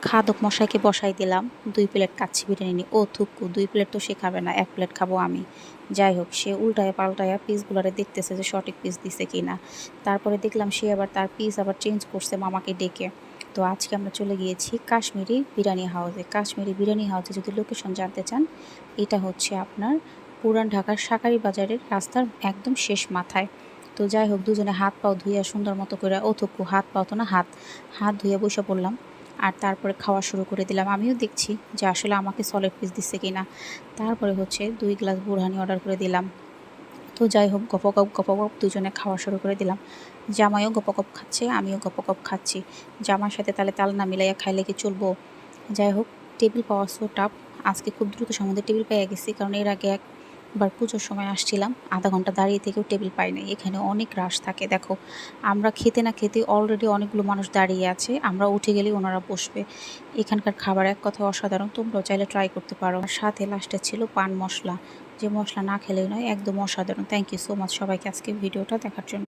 খাদক মশাইকে বসাই দিলাম 2 প্লেট কাচ্চি বিরিয়ানি নিয়ে। ও থুক্কু 2 প্লেট তো সে খাবে না, 1 প্লেট খাবো আমি। যাই হোক, সে উল্টায়া পাল্টায়া পিসগুলারে দেখতেছে যে সঠিক পিস দিছে কিনা। তারপরে দেখলাম সে আবার তার পিস আবার চেঞ্জ করছে মামাকে ডেকে। তো আজকে আমরা চলে গিয়েছি কাশ্মীরি বিরিয়ানি হাউসে। কাশ্মীরি বিরিয়ানি হাউসে যদি লোকেশন জানতে চান, এটা হচ্ছে আপনার পুরান ঢাকার শাঁখারী বাজারের রাস্তার একদম শেষ মাথায়। তো যাই হোক, দুজনে হাত পাও ধুইয়া সুন্দর মতো করে, ও থুক্কু হাত পাও তো না, হাত ধুইয়া বসে পড়লাম। আর তারপরে খাওয়া শুরু করে দিলাম। আমিও দেখছি যে আসলে আমাকে সলিড পিস দিচ্ছে কিনা। তারপরে হচ্ছে 2 গ্লাস বুরহানি অর্ডার করে দিলাম। তো যাই হোক, গপগপ দুজনে খাওয়া শুরু করে দিলাম। জামাইও গপগপ খাচ্ছে, আমিও গপগপ খাচ্ছি। জামার সাথে তালে তাল না মিলাইয়া খাইলে কি চলবো? যাই হোক, টেবিল পাওয়া সো টাফ। আজকে খুব দ্রুত সময় টেবিল পেয়ে গেছি, কারণ এর আগে একবার পুজোর সময় আসছিলাম, আধা ঘন্টা দাঁড়িয়ে থেকেও টেবিল পাই নাই। এখানে অনেক রাশ থাকে। দেখো, আমরা খেতে না খেতে অলরেডি অনেকগুলো মানুষ দাঁড়িয়ে আছে, আমরা উঠে গেলেই ওনারা বসবে। এখানকার খাবার এক কথায় অসাধারণ, তোমরাও চাইলে ট্রাই করতে পারো। সাথে লাস্টে ছিল পান মশলা, যে মশলা না খেলেই নয়, একদম অসাধারণ। থ্যাংক ইউ সো মাচ সবাইকে আজকে ভিডিওটা দেখার জন্য।